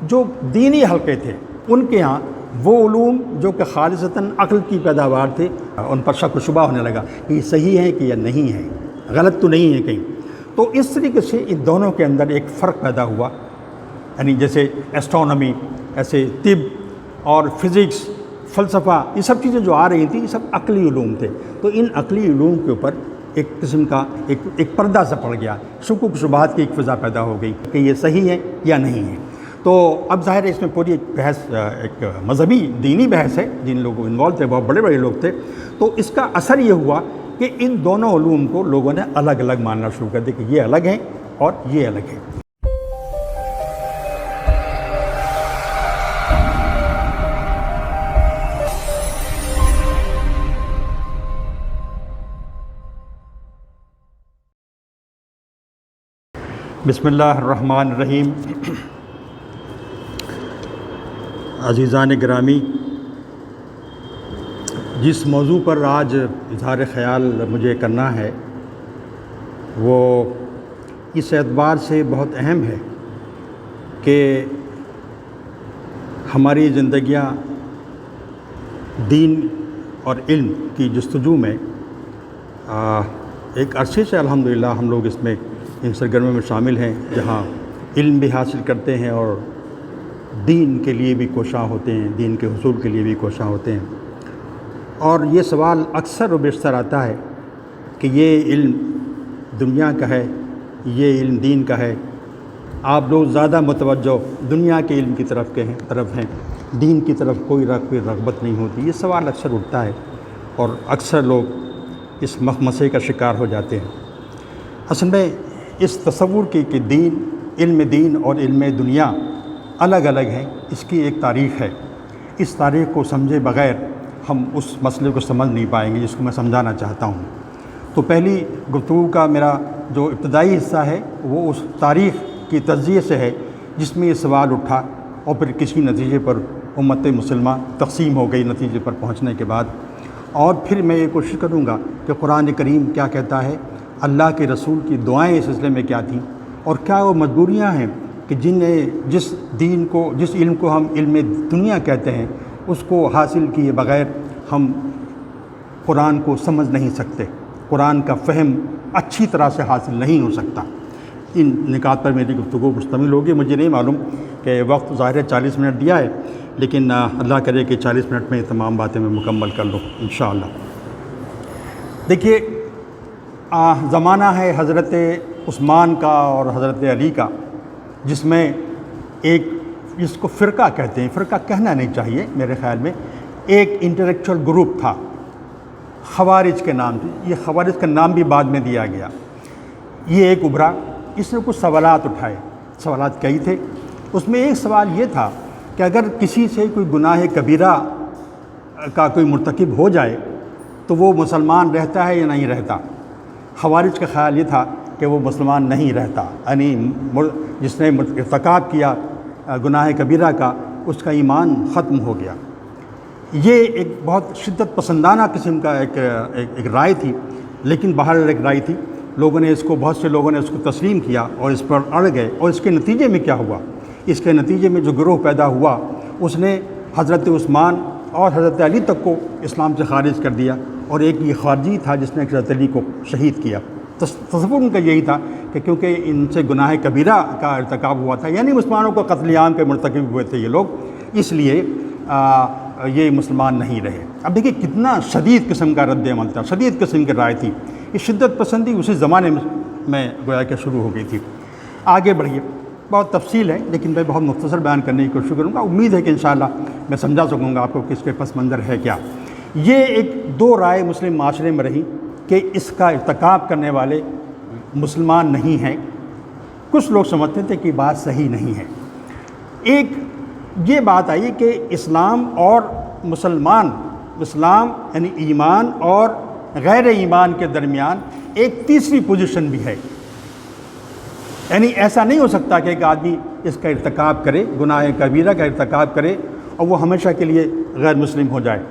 جو دینی حلقے تھے ان کے ہاں وہ علوم جو کہ خالصتاً عقل کی پیداوار تھے ان پر شک و شبہ ہونے لگا کہ یہ صحیح ہے کہ یہ نہیں ہے، غلط تو نہیں ہے کہیں۔ تو اس طریقے سے ان دونوں کے اندر ایک فرق پیدا ہوا، یعنی جیسے ایسٹرونومی، ایسے طب اور فزکس، فلسفہ، یہ سب چیزیں جو آ رہی تھیں یہ سب عقلی علوم تھے۔ تو ان عقلی علوم کے اوپر ایک قسم کا ایک پردہ سا پڑ گیا، شکوک و شبہات کی ایک فضا پیدا ہو گئی کہ یہ صحیح ہے یا نہیں ہے۔ تو اب ظاہر ہے اس میں پوری ایک بحث، ایک مذہبی دینی بحث ہے، جن لوگوں انوالو تھے بہت بڑے بڑے لوگ تھے۔ تو اس کا اثر یہ ہوا کہ ان دونوں علوم کو لوگوں نے الگ الگ ماننا شروع کر دیا کہ یہ الگ ہیں اور یہ الگ ہے۔ بسم اللہ الرحمن الرحیم۔ عزیزان گرامی، جس موضوع پر آج اظہار خیال مجھے کرنا ہے وہ اس اعتبار سے بہت اہم ہے کہ ہماری زندگیاں دین اور علم کی جستجو میں ایک عرصے سے الحمدللہ ہم لوگ اس میں ان سرگرمیوں میں شامل ہیں، جہاں علم بھی حاصل کرتے ہیں اور دین کے لیے بھی کوشاں ہوتے ہیں، دین کے حصول کے لیے بھی کوشاں ہوتے ہیں۔ اور یہ سوال اکثر و بیشتر آتا ہے کہ یہ علم دنیا کا ہے، یہ علم دین کا ہے، آپ لوگ زیادہ متوجہ دنیا کے علم کی طرف ہیں، دین کی طرف کوئی رغبت نہیں ہوتی۔ یہ سوال اکثر اٹھتا ہے اور اکثر لوگ اس مخمصے کا شکار ہو جاتے ہیں۔ اصل میں اس تصور کی کہ علم دین اور علم دنیا الگ الگ ہیں، اس کی ایک تاریخ ہے۔ اس تاریخ کو سمجھے بغیر ہم اس مسئلے کو سمجھ نہیں پائیں گے جس کو میں سمجھانا چاہتا ہوں۔ تو پہلی گفتگو کا میرا جو ابتدائی حصہ ہے وہ اس تاریخ کی تجزیے سے ہے جس میں یہ سوال اٹھا اور پھر کسی نتیجے پر امت مسلمہ تقسیم ہو گئی نتیجے پر پہنچنے کے بعد۔ اور پھر میں یہ کوشش کروں گا کہ قرآن کریم کیا کہتا ہے، اللہ کے رسول کی دعائیں اس سلسلے میں کیا تھیں، اور کیا وہ مجبوریاں ہیں کہ جس علم کو ہم علم دنیا کہتے ہیں اس کو حاصل کیے بغیر ہم قرآن کو سمجھ نہیں سکتے، قرآن کا فہم اچھی طرح سے حاصل نہیں ہو سکتا۔ ان نکات پر میری گفتگو مشتمل ہوگی۔ مجھے نہیں معلوم کہ وقت ظاہر ہے 40 منٹ دیا ہے، لیکن اللہ کرے کہ 40 منٹ میں یہ تمام باتیں میں مکمل کر لوں انشاءاللہ۔ دیکھیے، زمانہ ہے حضرت عثمان کا اور حضرت علی کا، جس میں جس کو فرقہ کہتے ہیں، فرقہ کہنا نہیں چاہیے میرے خیال میں، ایک انٹلیکچوئل گروپ تھا خوارج کے نام سے۔ یہ خوارج کا نام بھی بعد میں دیا گیا۔ یہ ایک ابھرا، اس نے کچھ سوالات اٹھائے، سوالات کئی تھے۔ اس میں ایک سوال یہ تھا کہ اگر کسی سے کوئی گناہ کبیرہ کا کوئی مرتکب ہو جائے تو وہ مسلمان رہتا ہے یا نہیں رہتا۔ خوارج کا خیال یہ تھا کہ وہ مسلمان نہیں رہتا، یعنی جس نے ارتکاب کیا گناہ کبیرہ کا اس کا ایمان ختم ہو گیا۔ یہ ایک بہت شدت پسندانہ قسم کا ایک رائے تھی، لیکن بہرحال ایک رائے تھی۔ بہت سے لوگوں نے اس کو تسلیم کیا اور اس پر اڑ گئے، اور اس کے نتیجے میں کیا ہوا؟ اس کے نتیجے میں جو گروہ پیدا ہوا اس نے حضرت عثمان اور حضرت علی تک کو اسلام سے خارج کر دیا، اور ایک یہ خارجی تھا جس نے حضرت علی کو شہید کیا۔ تصور ان کا یہی تھا کہ کیونکہ ان سے گناہ کبیرہ کا ارتکاب ہوا تھا، یعنی مسلمانوں کو قتل عام کے مرتکب ہوئے تھے یہ لوگ، اس لیے یہ مسلمان نہیں رہے۔ اب دیکھیے کتنا شدید قسم کا رد عمل تھا، شدید قسم کی رائے تھی۔ یہ شدت پسندی اسی زمانے میں گویا کہ شروع ہو گئی تھی۔ آگے بڑھیے، بہت تفصیل ہے لیکن میں بہت مختصر بیان کرنے کی کوشش کروں گا۔ امید ہے کہ انشاءاللہ میں سمجھا سکوں گا آپ کو کہ اس کے پس منظر ہے کیا۔ یہ ایک دو رائے مسلم معاشرے میں رہی کہ اس کا ارتکاب کرنے والے مسلمان نہیں ہیں۔ کچھ لوگ سمجھتے تھے کہ بات صحیح نہیں ہے۔ ایک یہ بات آئی کہ اسلام اور مسلمان، اسلام یعنی ایمان اور غیر ایمان کے درمیان ایک تیسری پوزیشن بھی ہے، یعنی ایسا نہیں ہو سکتا کہ ایک آدمی اس کا ارتکاب کرے، گناہ کبیرہ کا ارتکاب کرے اور وہ ہمیشہ کے لیے غیر مسلم ہو جائے،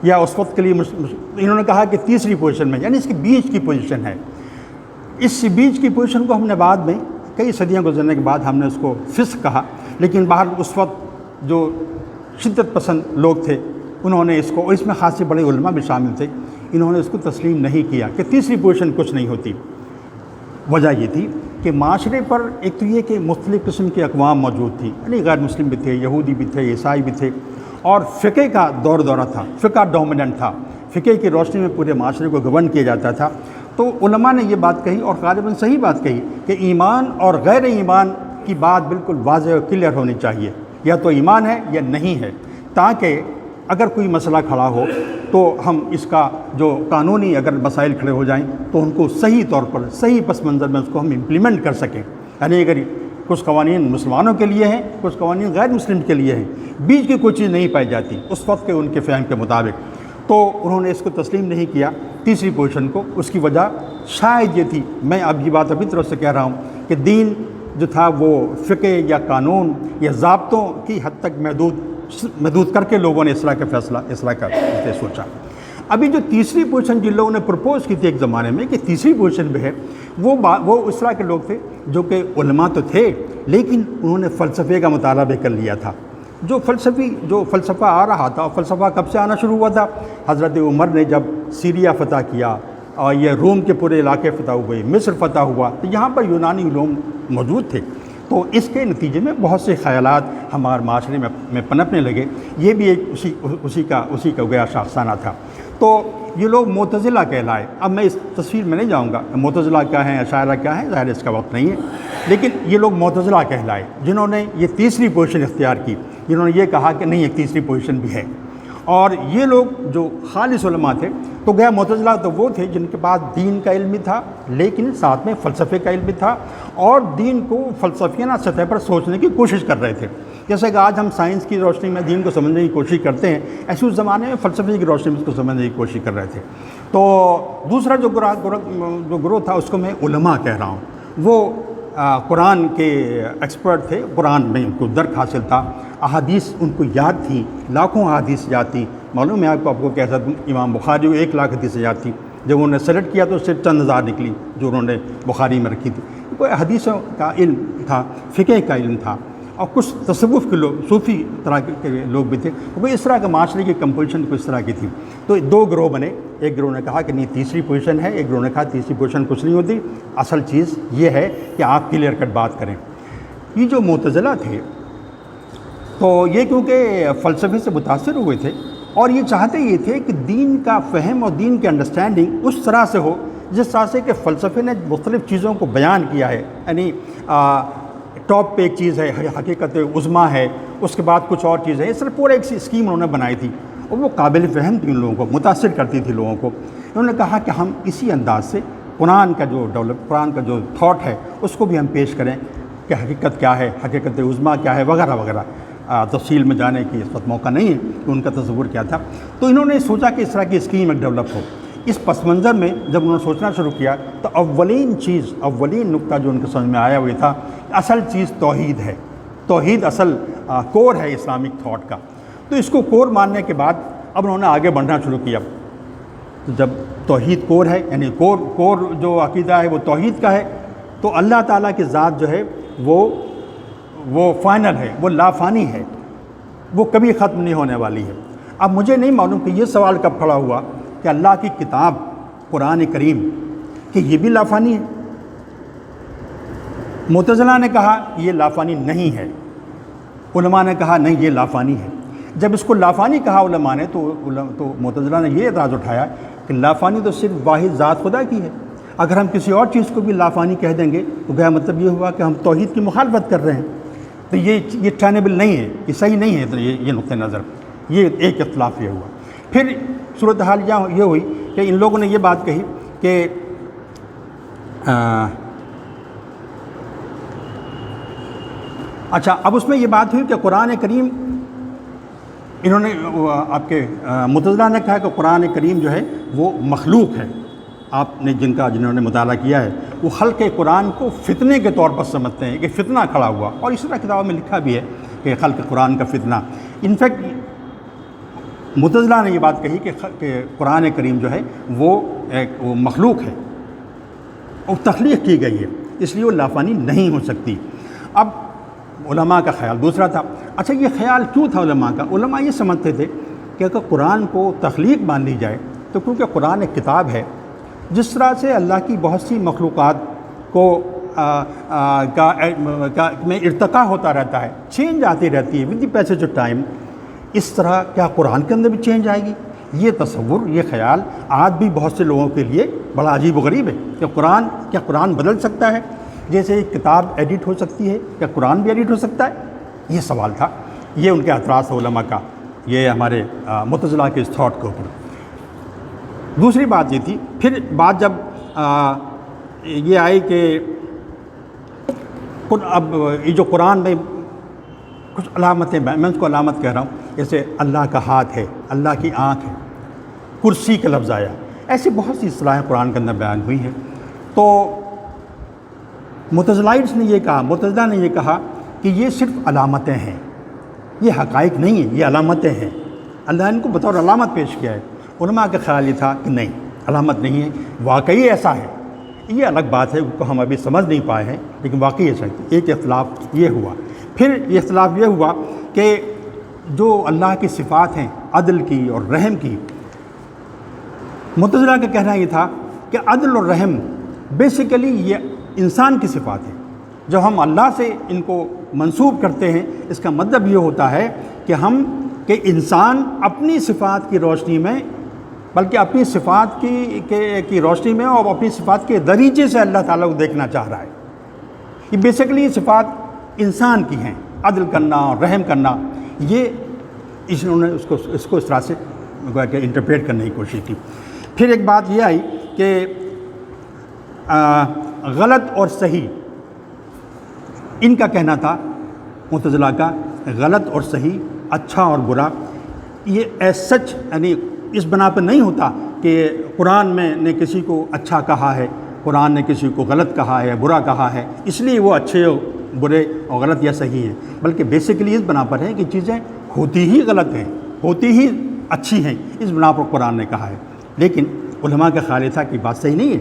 یا اس وقت کے لیے انہوں نے کہا کہ تیسری پوزیشن میں، یعنی اس کے بیچ کی پوزیشن ہے۔ اس بیچ کی پوزیشن کو ہم نے بعد میں کئی صدیاں گزرنے کے بعد ہم نے اس کو فسق کہا، لیکن باہر اس وقت جو شدت پسند لوگ تھے انہوں نے اس کو، اور اس میں خاصے بڑے علماء بھی شامل تھے، انہوں نے اس کو تسلیم نہیں کیا کہ تیسری پوزیشن کچھ نہیں ہوتی۔ وجہ یہ تھی کہ معاشرے پر ایک تو یہ کہ مختلف قسم کی اقوام موجود تھیں، یعنی غیر مسلم بھی تھے، یہودی بھی تھے، عیسائی بھی تھے، اور فقہ کا دورہ تھا، فقہ ڈومیننٹ تھا، فقہ کی روشنی میں پورے معاشرے کو گورن کیا جاتا تھا۔ تو علماء نے یہ بات کہی، اور غالباً صحیح بات کہی، کہ ایمان اور غیر ایمان کی بات بالکل واضح اور کلیئر ہونی چاہیے، یا تو ایمان ہے یا نہیں ہے، تاکہ اگر کوئی مسئلہ کھڑا ہو تو ہم اس کا جو قانونی اگر مسائل کھڑے ہو جائیں تو ان کو صحیح طور پر، صحیح پس منظر میں اس کو ہم امپلیمنٹ کر سکیں۔ یعنی اگر کچھ قوانین مسلمانوں کے لیے ہیں، کچھ قوانین غیر مسلم کے لیے ہیں، بیچ کی کوئی چیز نہیں پائی جاتی اس وقت کے ان کے فہم کے مطابق، تو انہوں نے اس کو تسلیم نہیں کیا تیسری پوزیشن کو۔ اس کی وجہ شاید یہ تھی، میں اب یہ بات ابھی طرف سے کہہ رہا ہوں، کہ دین جو تھا وہ فقہ یا قانون یا ضابطوں کی حد تک محدود کر کے لوگوں نے اصلاح کا فیصلہ، اصلاح کا سوچا۔ ابھی جو تیسری پوزیشن جن لوگوں نے پرپوز کی تھی ایک زمانے میں کہ تیسری پوزیشن بھی ہے، وہ اس طرح کے لوگ تھے جو کہ علماء تو تھے لیکن انہوں نے فلسفے کا مطالعہ بھی کر لیا تھا۔ جو فلسفہ آ رہا تھا، اور فلسفہ کب سے آنا شروع ہوا تھا؟ حضرت عمر نے جب سیریا فتح کیا اور یہ روم کے پورے علاقے فتح ہوئے، مصر فتح ہوا، تو یہاں پر یونانی علوم موجود تھے، تو اس کے نتیجے میں بہت سے خیالات ہمارے معاشرے میں پنپنے لگے۔ یہ بھی ایک اسی کا گیا شاخسانہ تھا۔ تو یہ لوگ معتزلہ کہلائے۔ اب میں اس تصویر میں نہیں جاؤں گا، معتزلہ کیا ہیں، اشاعرہ کیا ہیں، ظاہر اس کا وقت نہیں ہے، لیکن یہ لوگ معتزلہ کہلائے جنہوں نے یہ تیسری پوزیشن اختیار کی، جنہوں نے یہ کہا کہ نہیں ایک تیسری پوزیشن بھی ہے۔ اور یہ لوگ جو خالص علماء تھے، تو گیا معتزلہ تو وہ تھے جن کے پاس دین کا علم بھی تھا لیکن ساتھ میں فلسفے کا علم بھی تھا، اور دین کو فلسفیانہ سطح پر سوچنے کی کوشش کر رہے تھے۔ جیسے کہ آج ہم سائنس کی روشنی میں دین کو سمجھنے کی کوشش کرتے ہیں، ایسے اس زمانے میں فلسفے کی روشنی میں اس کو سمجھنے کی کوشش کر رہے تھے۔ تو دوسرا جو گروہ تھا اس کو میں علماء کہہ رہا ہوں، وہ قرآن کے ایکسپرٹ تھے، قرآن میں ان کو درک حاصل تھا، احادیث ان کو یاد تھیں، لاکھوں احادیث یاد تھیں۔ معلوم ہے آپ کو کہہ سکتا ہوں امام بخاری کو 1 لاکھ حدیث یاد تھی، جب انہوں نے سلیکٹ کیا تو صرف چند ہزار نکلی جو انہوں نے بخاری میں رکھی تھی۔ کوئی حدیثوں کا علم تھا، فقہ کا علم تھا، اور کچھ تصوف کے لوگ، صوفی طرح کے لوگ بھی تھے۔ وہ اس طرح کے معاشرے کی کمپوزیشن کو اس طرح کی تھی۔ تو 2 گروہ بنے، ایک گروہ نے کہا کہ نہیں تیسری پوزیشن ہے، ایک گروہ نے کہا تیسری پوزیشن کچھ نہیں ہوتی، اصل چیز یہ ہے کہ آپ کلیئر کٹ بات کریں۔ یہ جو معتزلہ تھے تو یہ کیونکہ فلسفے سے متاثر ہوئے تھے، اور یہ چاہتے یہ تھے کہ دین کا فہم اور دین کی انڈرسٹینڈنگ اس طرح سے ہو جس طرح سے کہ فلسفے نے مختلف چیزوں کو بیان کیا ہے، یعنی ٹاپ پہ ایک چیز ہے، حقیقت عظمیٰ ہے، اس کے بعد کچھ اور چیز ہے، اس طرح پورے ایک اسکیم انہوں نے بنائی تھی، اور وہ قابل فہم تھی، ان لوگوں کو متاثر کرتی تھی لوگوں کو۔ انہوں نے کہا کہ ہم اسی انداز سے قرآن کا جو تھاٹ ہے اس کو بھی ہم پیش کریں کہ حقیقت کیا ہے، حقیقت عظمیٰ کیا ہے، وغیرہ وغیرہ۔ تفصیل میں جانے کی اس وقت موقع نہیں ہے کہ ان کا تصور کیا تھا۔ تو انہوں نے سوچا کہ اس طرح کی اسکیم ایک ڈیولپ ہو۔ اس پس منظر میں جب انہوں نے سوچنا شروع کیا تو اولین نقطہ جو ان کے سمجھ میں آیا وہ یہ تھا کہ اصل چیز توحید ہے، توحید اصل کور ہے اسلامک تھاٹ کا۔ تو اس کو کور ماننے کے بعد اب انہوں نے آگے بڑھنا شروع کیا۔ تو جب توحید کور ہے، یعنی کور جو عقیدہ ہے وہ توحید کا ہے، تو اللہ تعالیٰ کی ذات جو ہے وہ فائنل ہے، وہ لافانی ہے، وہ کبھی ختم نہیں ہونے والی ہے۔ اب مجھے نہیں معلوم کہ یہ سوال کب کھڑا ہوا کہ اللہ کی کتاب قرآن کریم کہ یہ بھی لافانی ہے۔ معتزلہ نے کہا یہ لافانی نہیں ہے، علماء نے کہا نہیں یہ لافانی ہے۔ جب اس کو لافانی کہا علماء نے تو معتزلہ نے یہ اعتراض اٹھایا کہ لافانی تو صرف واحد ذات خدا کی ہے، اگر ہم کسی اور چیز کو بھی لافانی کہہ دیں گے تو گویا مطلب یہ ہوا کہ ہم توحید کی مخالفت کر رہے ہیں، تو یہ ٹینیبل نہیں ہے، یہ صحیح نہیں ہے۔ تو یہ نقطہ نظر، یہ ایک اختلاف یہ ہوا۔ پھر صورتحال یہ ہوئی کہ ان لوگوں نے یہ بات کہی کہ اچھا اب اس میں یہ بات ہوئی کہ قرآن کریم، انہوں نے آپ کے معتزلہ نے کہا کہ قرآن کریم جو ہے وہ مخلوق ہے۔ آپ نے جنہوں نے مطالعہ کیا ہے وہ خلق قرآن کو فتنے کے طور پر سمجھتے ہیں کہ فتنہ کھڑا ہوا، اور اس طرح کتابوں میں لکھا بھی ہے کہ خلق قرآن کا فتنہ۔ انفیکٹ معتزلہ نے یہ بات کہی کہ قرآن کریم جو ہے وہ مخلوق ہے، وہ تخلیق کی گئی ہے، اس لیے وہ لافانی نہیں ہو سکتی۔ اب علماء کا خیال دوسرا تھا۔ اچھا یہ خیال کیوں تھا علماء کا؟ علماء یہ سمجھتے تھے کہ اگر قرآن کو تخلیق مان لی جائے تو کیونکہ قرآن ایک کتاب ہے، جس طرح سے اللہ کی بہت سی مخلوقات کو میں ارتقاء ہوتا رہتا ہے، چینج آتی رہتی ہے with the passage of time, اس طرح کیا قرآن کے اندر بھی چینج آئے گی؟ یہ تصور، یہ خیال آج بھی بہت سے لوگوں کے لیے بڑا عجیب و غریب ہے کہ کیا قرآن بدل سکتا ہے؟ جیسے ایک کتاب ایڈٹ ہو سکتی ہے، کیا قرآن بھی ایڈٹ ہو سکتا ہے؟ یہ سوال تھا، یہ ان کے اعتراض تھا علماء کا، یہ ہمارے معتزلہ کے اس تھاٹ کے اوپر۔ دوسری بات یہ تھی، پھر بات جب یہ آئی کہ اب یہ جو قرآن میں کچھ علامتیں، میں اس کو علامت کہہ رہا ہوں، جیسے اللہ کا ہاتھ ہے، اللہ کی آنکھ ہے، کرسی کا لفظ آیا، ایسی بہت سی اصطلاحیں قرآن کے اندر بیان ہوئی ہیں۔ تو معتزلائٹس نے یہ کہا، معتزلہ نے یہ کہا کہ یہ صرف علامتیں ہیں، یہ حقائق نہیں ہیں، یہ علامتیں ہیں، اللہ نے ان کو بطور علامت پیش کیا ہے۔ علماء کا خیال یہ تھا کہ نہیں، علامت نہیں ہے، واقعی ایسا ہے، یہ الگ بات ہے، اس کو ہم ابھی سمجھ نہیں پائے ہیں، لیکن واقعی ایسا ہے۔ ایک اختلاف یہ ہوا، پھر یہ اختلاف یہ ہوا کہ جو اللہ کی صفات ہیں عدل کی اور رحم کی، معتزلہ کا کہنا یہ تھا کہ عدل اور رحم بیسیکلی یہ انسان کی صفات ہیں، جب ہم اللہ سے ان کو منسوب کرتے ہیں اس کا مطلب یہ ہوتا ہے کہ انسان اپنی صفات کی روشنی میں، بلکہ اپنی صفات کی روشنی میں اور اپنی صفات کے دریچے سے اللہ تعالیٰ کو دیکھنا چاہ رہا ہے۔ یہ بیسیکلی صفات انسان کی ہیں، عدل کرنا اور رحم کرنا، یہ انہوں نے اس کو اس طرح سے انٹرپریٹ کرنے کی کوشش کی۔ پھر ایک بات یہ آئی کہ غلط اور صحیح، ان کا کہنا تھا معتزلہ کا، غلط اور صحیح، اچھا اور برا، یہ ایز سچ یعنی اس بنا پر نہیں ہوتا کہ قرآن میں نے کسی کو اچھا کہا ہے، قرآن نے کسی کو غلط کہا ہے، برا کہا ہے، اس لیے وہ اچھے اور برے اور غلط یا صحیح ہیں، بلکہ بیسیکلی اس بنا پر ہے کہ چیزیں ہوتی ہی غلط ہیں، ہوتی ہی اچھی ہیں، اس بنا پر قرآن نے کہا ہے۔ لیکن علماء کا خیال تھا کہ بات صحیح نہیں ہے،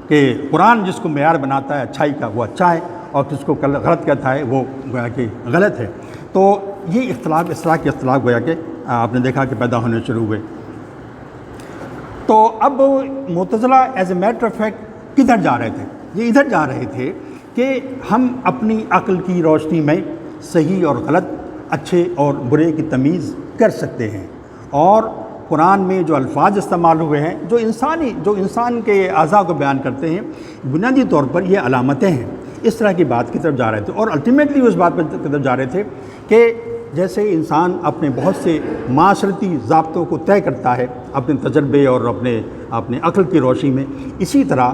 کہ قرآن جس کو معیار بناتا ہے اچھائی کا وہ اچھا ہے، اور جس کو غلط کہتا ہے وہ گویا کہ غلط ہے۔ تو یہ اختلاف، اس طرح کے اختلاف گویا کہ آپ نے دیکھا کہ پیدا ہونے شروع ہوئے۔ تو اب Mutazila as a matter of fact کدھر جا رہے تھے؟ یہ ادھر جا رہے تھے کہ ہم اپنی عقل کی روشنی میں صحیح اور غلط، اچھے اور برے کی تمیز کر سکتے ہیں، اور قرآن میں جو الفاظ استعمال ہوئے ہیں جو انسان کے اعضاء کو بیان کرتے ہیں، بنیادی طور پر یہ علامتیں ہیں۔ اس طرح کی بات کی طرف جا رہے تھے، اور الٹیمیٹلی اس بات کی طرف جا رہے تھے کہ جیسے انسان اپنے بہت سے معاشرتی ضابطوں کو طے کرتا ہے اپنے تجربے اور اپنے عقل کی روشنی میں، اسی طرح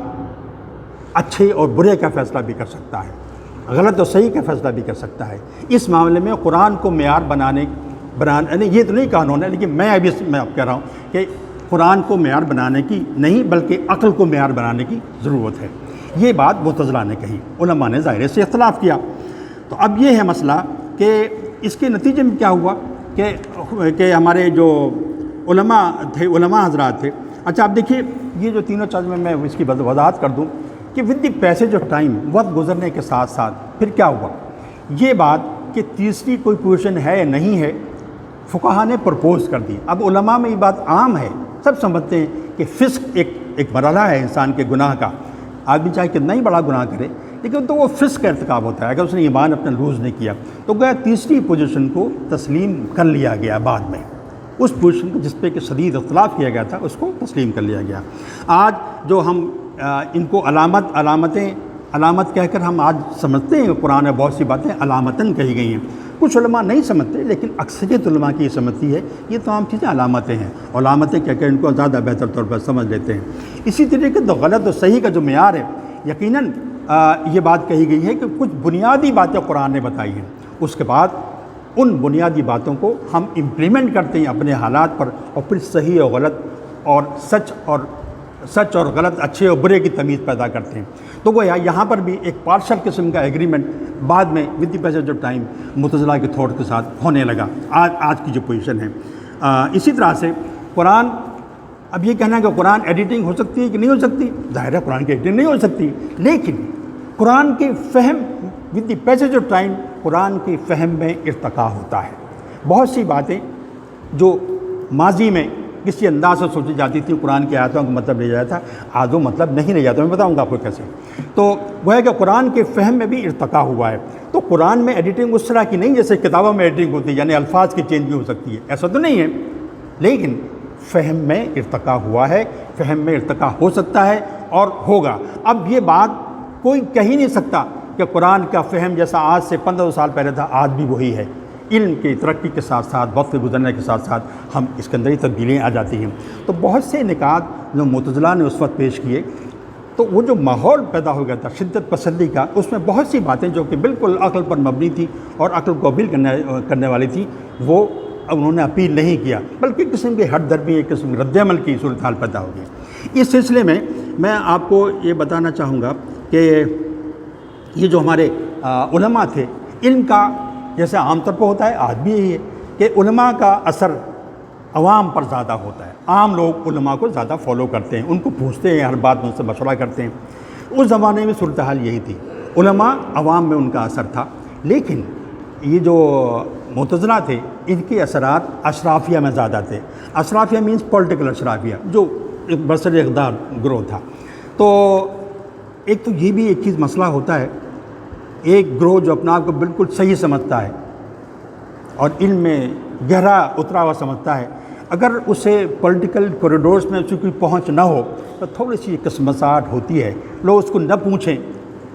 اچھے اور برے کا فیصلہ بھی کر سکتا ہے، غلط اور صحیح کا فیصلہ بھی کر سکتا ہے۔ اس معاملے میں قرآن کو معیار بنانے یہ تو نہیں کہا انہوں نے، لیکن میں آپ کہہ رہا ہوں کہ قرآن کو معیار بنانے کی نہیں بلکہ عقل کو معیار بنانے کی ضرورت ہے۔ یہ بات معتزلہ نے کہی، علماء نے ظاہر سے اختلاف کیا۔ تو اب یہ ہے مسئلہ کہ اس کے نتیجے میں کیا ہوا کہ ہمارے جو علماء تھے، علماء حضرات تھے، اچھا اب دیکھیے یہ جو تینوں چیز میں اس کی وضاحت کر دوں کہ with the passage of time, وقت گزرنے کے ساتھ ساتھ پھر کیا ہوا، یہ بات کہ تیسری کوئی پوزیشن ہے یا نہیں ہے فقہا نے پرپوز کر دی۔ اب علماء میں یہ بات عام ہے، سب سمجھتے ہیں کہ فسق ایک مرحلہ ہے انسان کے گناہ کا، آدمی چاہے کتنا ہی بڑا گناہ کرے لیکن تو وہ فسق کا ارتکاب ہوتا ہے اگر اس نے ایمان اپنا لوز نہیں کیا۔ تو گویا تیسری پوزیشن کو تسلیم کر لیا گیا بعد میں، اس پوزیشن کو جس پہ کہ شدید اختلاف کیا گیا تھا اس کو تسلیم کر لیا گیا۔ آج جو ہم ان کو علامت کہہ کر ہم آج سمجھتے ہیں، قرآن میں بہت سی باتیں علامتاً کہی گئی ہیں، کچھ علماء نہیں سمجھتے لیکن اکثریت علماء کی یہ سمجھتی ہے یہ تمام چیزیں علامتیں ہیں، علامتیں کہہ کر ان کو زیادہ بہتر طور پر سمجھ لیتے ہیں۔ اسی طریقے سے غلط اور صحیح کا جو معیار ہے، یقیناً یہ بات کہی گئی ہے کہ کچھ بنیادی باتیں قرآن نے بتائی ہیں، اس کے بعد ان بنیادی باتوں کو ہم امپلیمنٹ کرتے ہیں اپنے حالات پر، اور پھر صحیح اور غلط اور سچ اور غلط، اچھے اور برے کی تمیز پیدا کرتے ہیں۔ تو گویا یہاں پر بھی ایک پارشل قسم کا ایگریمنٹ بعد میں with the passage of time Mutazila کے تھاٹ کے ساتھ ہونے لگا، آج کی جو پوزیشن ہے۔ اسی طرح سے قرآن، اب یہ کہنا ہے کہ قرآن ایڈیٹنگ ہو سکتی ہے کہ نہیں ہو سکتی، ظاہر ہے قرآن کی ایڈیٹنگ نہیں ہو سکتی، لیکن قرآن کے فہم with the passage of time Quran کی فہم میں ارتقا ہوتا ہے۔ بہت سی باتیں جو ماضی میں کسی انداز سے سوچی جاتی تھی، قرآن کی آیاتوں کا مطلب لے جاتا تھا، آج وہ مطلب نہیں لے جاتا، میں بتاؤں گا آپ کو کیسے۔ تو وہ ہے کہ قرآن کے فہم میں بھی ارتقا ہوا ہے۔ تو قرآن میں ایڈیٹنگ اس طرح کی نہیں جیسے کتابوں میں ایڈیٹنگ ہوتی ہے، یعنی الفاظ کی چینج بھی ہو سکتی ہے، ایسا تو نہیں ہے، لیکن فہم میں ارتقا ہوا ہے، فہم میں ارتقا ہو سکتا ہے اور ہوگا۔ اب یہ بات کوئی کہہ ہی نہیں سکتا کہ قرآن کا فہم جیسا آج سے 1500 سال پہلے تھا آج بھی وہی ہے۔ علم کی ترقی کے ساتھ ساتھ، وقت کے گزرنے کے ساتھ ساتھ ہم اس کے اندر ہی تبدیلیاں آ جاتی ہیں۔ تو بہت سے نکات جو معتزلہ نے اس وقت پیش کیے، تو وہ جو ماحول پیدا ہو گیا تھا شدت پسندی کا، اس میں بہت سی باتیں جو کہ بالکل عقل پر مبنی تھی اور عقل کو اپیل کرنے والی تھی، وہ انہوں نے اپیل نہیں کیا، بلکہ قسم کی ہٹ درمی، ایک قسم رد عمل کی صورتحال پیدا ہو گئی۔ اس سلسلے میں میں آپ کو یہ بتانا چاہوں گا کہ یہ جو ہمارے علماء تھے، علم کا جیسے عام طور پر ہوتا ہے آج بھی یہی ہے کہ علماء کا اثر عوام پر زیادہ ہوتا ہے، عام لوگ علماء کو زیادہ فالو کرتے ہیں، ان کو پوچھتے ہیں، ہر بات میں ان سے مشورہ کرتے ہیں۔ اس زمانے میں صورتحال یہی تھی، علماء عوام میں ان کا اثر تھا، لیکن یہ جو معتزلہ تھے ان کے اثرات اشرافیہ میں زیادہ تھے۔ اشرافیہ مینس پولیٹیکل اشرافیہ، جو ایک برسر اقدار گروہ تھا۔ تو ایک تو یہ بھی ایک چیز مسئلہ ہوتا ہے، ایک گروہ جو اپنا آپ کو بالکل صحیح سمجھتا ہے اور علم میں گہرا اترا ہوا سمجھتا ہے، اگر اسے پولیٹیکل کوریڈورز میں کوئی پہنچ نہ ہو تو تھوڑی سی قسمساہٹ ہوتی ہے، لوگ اس کو نہ پوچھیں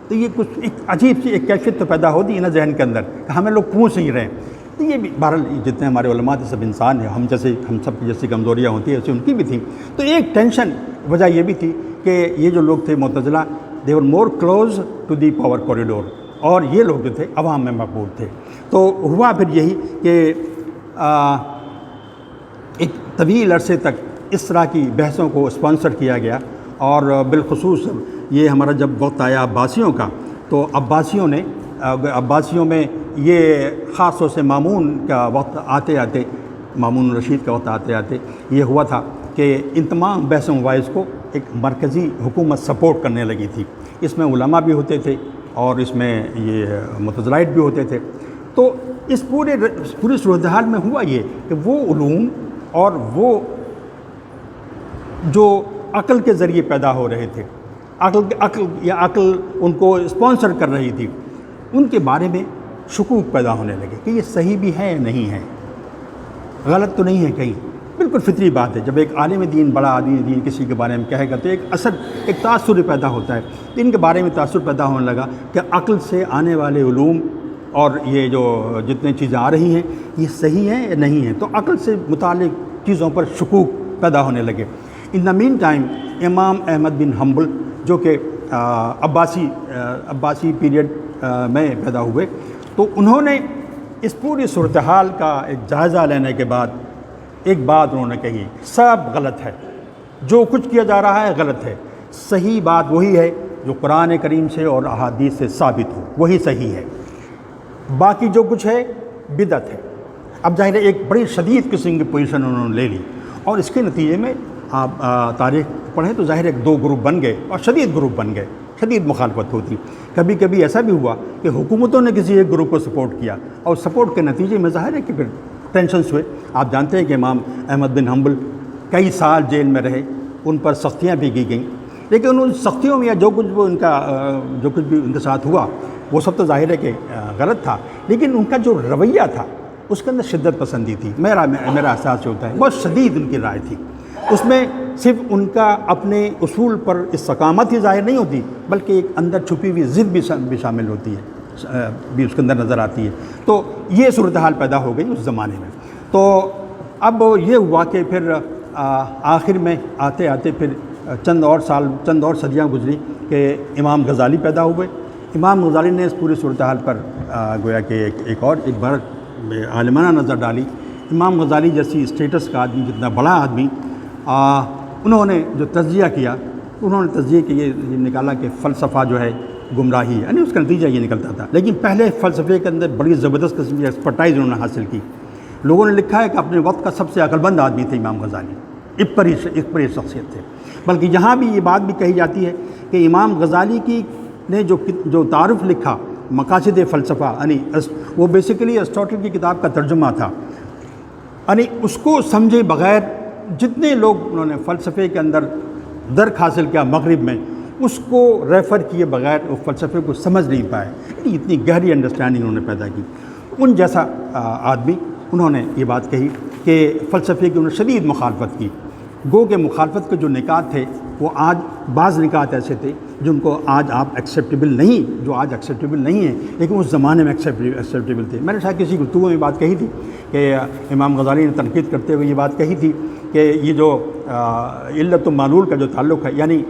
تو یہ کچھ ایک عجیب سی ایک کیفیت تو پیدا ہوتی ہے نا ذہن کے اندر کہ ہمیں لوگ پوچھ نہیں رہے ہیں۔ تو یہ بھی بہرحال جتنے ہمارے علماء تھے سب انسان ہیں، ہم سب کی جیسی کمزوریاں ہوتی ہیں ایسی ان کی بھی تھیں۔ تو ایک ٹینشن وجہ یہ بھی تھی کہ یہ جو لوگ تھے Mutazila, they were more close to the power corridor, اور یہ لوگ جو تھے عوام میں مقبول تھے۔ تو ہوا پھر یہی کہ ایک طویل عرصے تک اس طرح کی بحثوں کو اسپانسر کیا گیا، اور بالخصوص یہ ہمارا جب وقت آیا عباسیوں کا، تو عباسیوں میں یہ خاص طور سے مامون کا وقت آتے آتے، مامون رشید کا وقت آتے آتے یہ ہوا تھا کہ ان تمام بحث و مباحث کو ایک مرکزی حکومت سپورٹ کرنے لگی تھی۔ اس میں علماء بھی ہوتے تھے اور اس میں یہ معتزلائٹ بھی ہوتے تھے۔ تو اس پوری صورتحال میں ہوا یہ کہ وہ علوم اور وہ جو عقل کے ذریعے پیدا ہو رہے تھے، عقل ان کو اسپانسر کر رہی تھی، ان کے بارے میں شکوک پیدا ہونے لگے کہ یہ صحیح بھی ہے یا نہیں ہے، غلط تو نہیں ہے کہیں۔ بالکل فطری بات ہے، جب ایک عالم دین، بڑا آدمی دین کسی کے بارے میں کہے گا تو ایک تاثر پیدا ہوتا ہے۔ تو ان کے بارے میں تاثر پیدا ہونے لگا کہ عقل سے آنے والے علوم اور یہ جو جتنے چیزیں آ رہی ہیں یہ صحیح ہیں یا نہیں ہیں، تو عقل سے متعلق چیزوں پر شکوک پیدا ہونے لگے۔ ان دا مین ٹائم امام احمد بن حنبل جو کہ عباسی پیریڈ میں پیدا ہوئے، تو انہوں نے اس پوری صورتحال کا ایک جائزہ لینے کے بعد ایک بات انہوں نے کہی، سب غلط ہے، جو کچھ کیا جا رہا ہے غلط ہے، صحیح بات وہی ہے جو قرآن کریم سے اور احادیث سے ثابت ہو، وہی صحیح ہے، باقی جو کچھ ہے بدعت ہے۔ اب ظاہر ہے ایک بڑی شدید قسم کی پوزیشن انہوں نے لے لی، اور اس کے نتیجے میں آپ تاریخ پڑھیں تو ظاہر ایک دو گروپ بن گئے اور شدید گروپ بن گئے، شدید مخالفت ہوتی۔ کبھی کبھی ایسا بھی ہوا کہ حکومتوں نے کسی ایک گروپ کو سپورٹ کیا، اور سپورٹ کے نتیجے میں ظاہر ہے کہ پھر ٹینشنز ہوئے۔ آپ جانتے ہیں کہ امام احمد بن حنبل کئی سال جیل میں رہے، ان پر سختیاں بھی کی گئیں، لیکن ان سختیوں میں یا جو کچھ بھی ان کے ساتھ ہوا وہ سب تو ظاہر ہے کہ غلط تھا، لیکن ان کا جو رویہ تھا اس کے اندر شدت پسندی تھی۔ میرا احساس جو ہوتا ہے بہت شدید ان کی رائے تھی، اس میں صرف ان کا اپنے اصول پر استقامت ہی ظاہر نہیں ہوتی، بلکہ ایک اندر چھپی ہوئی ضد بھی شامل ہوتی ہے، بھی اس کے اندر نظر آتی ہے۔ تو یہ صورتحال پیدا ہو گئی اس زمانے میں۔ تو اب یہ ہوا کہ پھر آخر میں آتے آتے پھر چند اور صدیاں گزری کہ امام غزالی پیدا ہوئے۔ امام غزالی نے اس پوری صورتحال پر گویا کہ ایک بار عالمانہ نظر ڈالی۔ امام غزالی جیسی اسٹیٹس کا آدمی، جتنا بڑا آدمی، انہوں نے جو تجزیہ کیا، انہوں نے تجزیے کے یہ نکالا کہ فلسفہ جو ہے گمراہی ہے، یعنی اس کا نتیجہ یہ نکلتا تھا۔ لیکن پہلے فلسفے کے اندر بڑی زبردست قسم کی ایکسپرٹائز انہوں نے حاصل کی۔ لوگوں نے لکھا ہے کہ اپنے وقت کا سب سے عقل مند آدمی تھے امام غزالی، اس پر ہی شخصیت تھے۔ بلکہ یہاں بھی یہ بات بھی کہی جاتی ہے کہ امام غزالی نے جو تعارف لکھا مقاصد فلسفہ، یعنی وہ بیسیکلی ارسطاٹل کی کتاب کا ترجمہ تھا، یعنی اس کو سمجھے بغیر جتنے لوگ انہوں نے فلسفے کے اندر درک حاصل کیا مغرب میں، اس کو ریفر کیے بغیر وہ فلسفے کو سمجھ نہیں پائے، یعنی اتنی گہری انڈرسٹینڈنگ انہوں نے پیدا کی۔ ان جیسا آدمی انہوں نے یہ بات کہی کہ فلسفے کی انہوں نے شدید مخالفت کی، گو کہ مخالفت کے جو نکات تھے وہ آج بعض نکات ایسے تھے جن کو آج آپ ایکسیپٹیبل نہیں، جو آج ایکسیپٹیبل نہیں ہیں لیکن اس زمانے میں ایکسیپٹیبل تھے۔ میں نے شاید کسی گفتگو میں بات کہی تھی کہ امام غزالی نے تنقید کرتے ہوئے یہ بات کہی تھی کہ یہ جو علت و معلول کا جو تعلق ہے، یعنی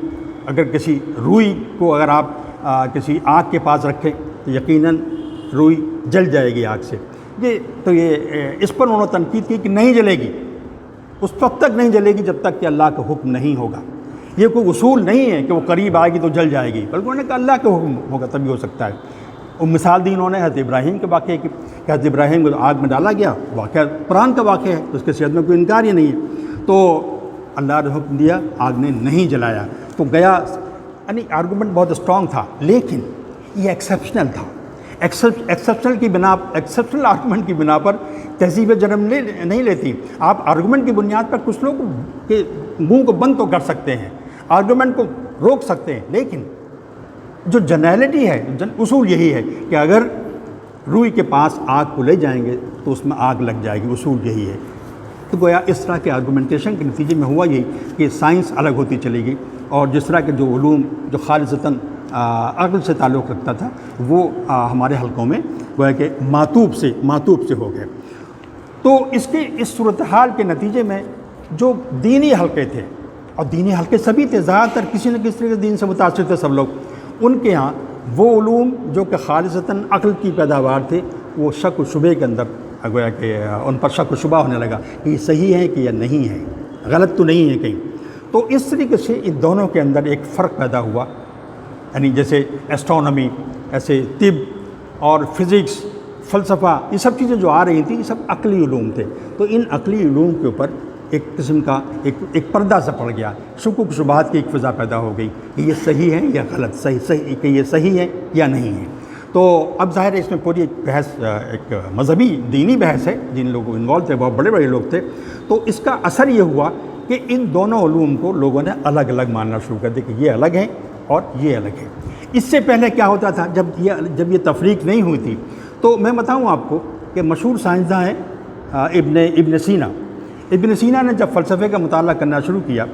اگر کسی روئی کو اگر آپ کسی آگ کے پاس رکھیں تو یقیناً روئی جل جائے گی آگ سے، یہ اس پر انہوں نے تنقید کی کہ نہیں جلے گی، اس وقت تک نہیں جلے گی جب تک کہ اللہ کا حکم نہیں ہوگا۔ یہ کوئی اصول نہیں ہے کہ وہ قریب آئے گی تو جل جائے گی، بلکہ انہوں نے کہا اللہ کا حکم ہوگا تبھی ہو سکتا ہے۔ اور مثال دی انہوں نے حضرت ابراہیم کے واقعے کی کہ حضرت ابراہیم کو آگ میں ڈالا گیا، واقعہ قرآن کا واقعہ ہے، تو اس کے صحت میں کوئی انکار ہی نہیں ہے، تو اللہ نے حکم دیا، آگ نے نہیں جلایا تو گیا، یعنی آرگومنٹ بہت اسٹرانگ تھا، لیکن یہ ایکسیپشنل تھا۔ ایکسیپشنل آرگومنٹ کی بنا پر تہذیب جنم نہیں لیتی۔ آپ آرگومنٹ کی بنیاد پر کچھ لوگ کے منہ کو بند تو کر سکتے ہیں، آرگومنٹ کو روک سکتے ہیں، لیکن جو جنرلٹی ہے، اصول یہی ہے کہ اگر روئی کے پاس آگ کو لے جائیں گے تو اس میں آگ لگ جائے گی، اصول یہی ہے۔ تو گویا اس طرح کے آرگومنٹیشن کے نتیجے میں ہوا یہی کہ سائنس الگ ہوتی چلی گئی، اور جس طرح کے جو علوم جو خالصتاً عقل سے تعلق رکھتا تھا وہ ہمارے حلقوں میں گویا کہ ماتوب سے ہو گئے۔ تو اس صورتحال کے نتیجے میں جو دینی حلقے تھے، اور دینی حلقے سبھی تھے، زیادہ تر کسی نہ کسی طرح دین سے متاثر تھے سب لوگ، ان کے ہاں وہ علوم جو کہ خالصتاً عقل کی پیداوار تھے وہ شک و شبے کے اندر گویا کہ ان پر شک و شبہ ہونے لگا کہ یہ صحیح ہے کہ یہ نہیں ہے، غلط تو نہیں ہے کہیں۔ تو اس طریقے سے ان دونوں کے اندر ایک فرق پیدا ہوا، یعنی جیسے ایسٹرونومی، ایسے طب اور فزکس، فلسفہ، یہ سب چیزیں جو آ رہی تھیں یہ سب عقلی علوم تھے، تو ان عقلی علوم کے اوپر ایک قسم کا ایک پردہ سا پڑ گیا، شکوک شبہات کی ایک فضا پیدا ہو گئی کہ یہ صحیح ہے یا غلط، صحیح کہ یہ صحیح ہے یا نہیں ہے۔ تو اب ظاہر ہے اس میں پوری ایک بحث، ایک مذہبی دینی بحث ہے، جن لوگوں انوالو تھے بہت بڑے لوگ تھے، تو اس کا اثر یہ ہوا کہ ان دونوں علوم کو لوگوں نے الگ الگ ماننا شروع کر دیا کہ یہ الگ ہے اور یہ الگ ہے۔ اس سے پہلے کیا ہوتا تھا جب یہ تفریق نہیں ہوئی تھی، تو میں بتاؤں آپ کو کہ مشہور سائنسداں ہیں ابن سینا نے جب فلسفے کا مطالعہ کرنا شروع کیا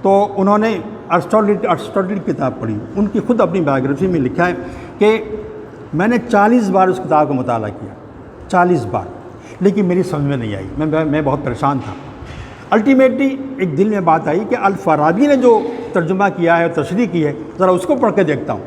تو انہوں نے ارسطاٹل کی کتاب پڑھی۔ ان کی خود اپنی بایوگرافی میں لکھا ہے کہ میں نے 40 بار اس کتاب کا مطالعہ کیا، 40 بار، لیکن میری سمجھ میں نہیں آئی، میں بہت پریشان تھا۔ الٹیمیٹلی ایک دل میں بات آئی کہ الفارابی نے جو ترجمہ کیا ہے اور تشریح کی ہے ذرا اس کو پڑھ کے دیکھتا ہوں،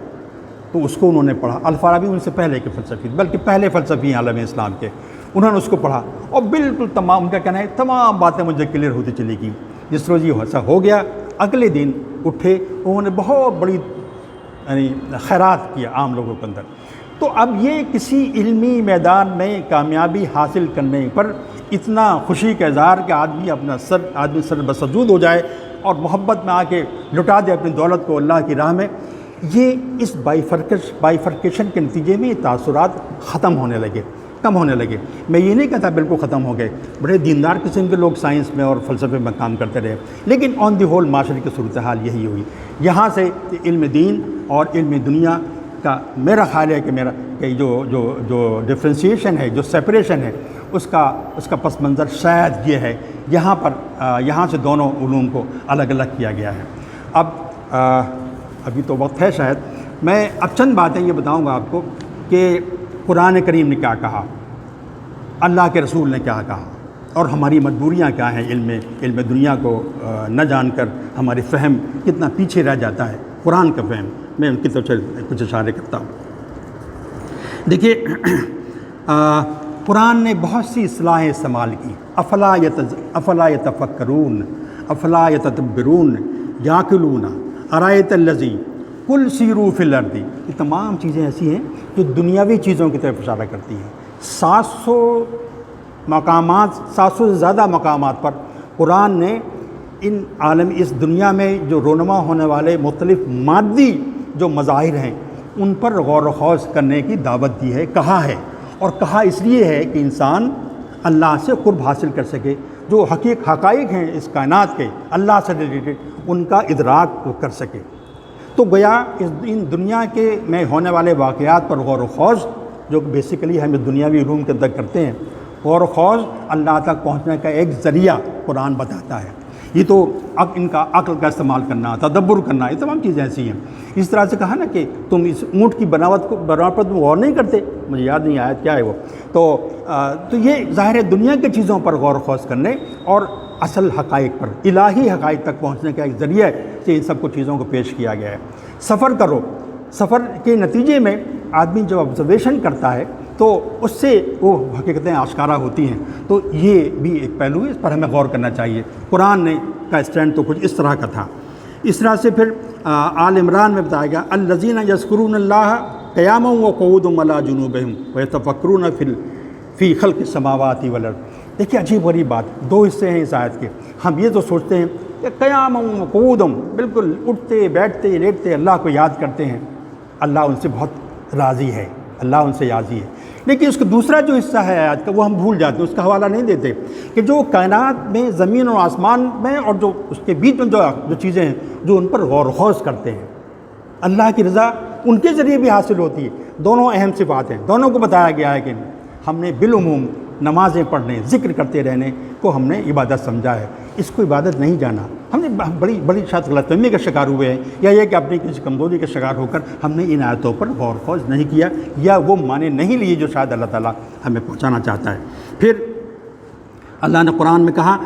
تو اس کو انہوں نے پڑھا۔ الفارابی ان سے پہلے کے فلسفی، بلکہ پہلے فلسفی ہیں عالم اسلام کے، انہوں نے اس کو پڑھا اور بالکل تمام، ان کا کہنا ہے تمام باتیں مجھے کلیئر ہوتی چلی گئی۔ جس روز یہ ایسا ہو گیا، اگلے دن اٹھے انہوں نے بہت بڑی یعنی خیرات کیا عام لوگوں کے اندر۔ تو اب یہ کسی علمی میدان میں کامیابی حاصل کرنے پر اتنا خوشی کا اظہار کہ آدمی سر بسجود ہو جائے اور محبت میں آ کے لٹا دے اپنی دولت کو اللہ کی راہ میں، یہ اس بائیفرکیشن کے نتیجے میں یہ تاثرات ختم ہونے لگے، کم ہونے لگے۔ میں یہ نہیں کہتا بالکل ختم ہو گئے، بڑے دیندار قسم کے لوگ سائنس میں اور فلسفے میں کام کرتے رہے، لیکن آن دی ہول معاشرے کی صورتحال یہی ہوئی۔ یہاں سے علم دین اور علم دنیا کا میرا خیال ہے کہ جو ڈفرینسیشن ہے، جو سیپریشن ہے، اس کا پس منظر شاید یہ ہے، یہاں سے دونوں علوم کو الگ الگ کیا گیا ہے۔ ابھی تو وقت ہے شاید، میں اب چند باتیں یہ بتاؤں گا آپ کو کہ قرآن کریم نے کیا کہا، اللہ کے رسول نے کیا کہا، اور ہماری مجبوریاں کیا ہیں علم دنیا کو نہ جان کر ہمارے فہم کتنا پیچھے رہ جاتا ہے، قرآن کا فہم۔ میں ان کی طرف سے کچھ اشارے کرتا ہوں۔ دیکھیے، قرآن نے بہت سی اصطلاحیں استعمال کی، افلا یتفکرون، افلا یتدبرون، یاکلون، ارایت الذی، قل سیروا فی الارض، یہ تمام چیزیں ایسی ہیں جو دنیاوی چیزوں کی طرف اشارہ کرتی ہیں۔ 700 سے زیادہ مقامات پر قرآن نے اس دنیا میں جو رونما ہونے والے مختلف مادی جو مظاہر ہیں ان پر غور و خوض کرنے کی دعوت دی ہے، کہا ہے، اور کہا اس لیے ہے کہ انسان اللہ سے قرب حاصل کر سکے، جو حقائق ہیں اس کائنات کے اللہ سے ریلیٹڈ ان کا ادراک وہ کر سکے۔ تو گویا ان دنیا کے میں ہونے والے واقعات پر غور و خوض، جو بیسیکلی ہم دنیاوی علوم کے اندر کرتے ہیں، غور و خوض اللہ تک پہنچنے کا ایک ذریعہ قرآن بتاتا ہے۔ یہ تو ان کا عقل کا استعمال کرنا، تدبر کرنا، یہ تمام چیزیں ایسی ہیں۔ اس طرح سے کہا نا کہ تم اس اونٹ کی بناوٹ پر تم غور نہیں کرتے، مجھے یاد نہیں آیا کیا ہے وہ، تو یہ ظاہر ہے دنیا کی چیزوں پر غور و خوض کرنے اور اصل حقائق پر، الہی حقائق تک پہنچنے کا ایک ذریعہ ہے کہ ان سب کو چیزوں کو پیش کیا گیا ہے۔ سفر کرو، سفر کے نتیجے میں آدمی جب آبزرویشن کرتا ہے تو اس سے وہ حقیقتیں آشکارا ہوتی ہیں۔ تو یہ بھی ایک پہلو ہے، اس پر ہمیں غور کرنا چاہیے۔ قرآن نے کا اسٹینڈ تو کچھ اس طرح کا تھا۔ اس طرح سے پھر آل عمران میں بتایا گیا الذین یذکرون اللہ قیاما وقعودا وعلی جنوبہم ویتفکرون فی خلق السماوات والارض۔ دیکھیے عجیب غریب بات، دو حصے ہیں اس آیت کے۔ ہم یہ تو سوچتے ہیں کہ قیاما وقعودا، بالکل اٹھتے بیٹھتے لیٹتے اللہ کو یاد کرتے ہیں، اللہ ان سے بہت راضی ہے، اللہ ان سے راضی ہے۔ لیکن اس کا دوسرا جو حصہ ہے آیت کا وہ ہم بھول جاتے ہیں، اس کا حوالہ نہیں دیتے کہ جو کائنات میں زمین اور آسمان میں اور جو اس کے بیچ میں جو چیزیں ہیں جو ان پر غور و خوض کرتے ہیں، اللہ کی رضا ان کے ذریعے بھی حاصل ہوتی ہے۔ دونوں اہم صفات ہیں، دونوں کو بتایا گیا ہے کہ ہم نے بالعموم نمازیں پڑھنے، ذکر کرتے رہنے کو ہم نے عبادت سمجھا ہے، اس کو عبادت نہیں جانا۔ ہم نے بڑی شاید غلط فہمی کا شکار ہوئے ہیں، یا یہ کہ اپنی کسی کمزوری کا شکار ہو کر ہم نے ان آیتوں پر غور و خوض نہیں کیا، یا وہ معنی نہیں لیے جو شاید اللہ تعالیٰ ہمیں پہنچانا چاہتا ہے۔ پھر اللہ نے قرآن میں کہا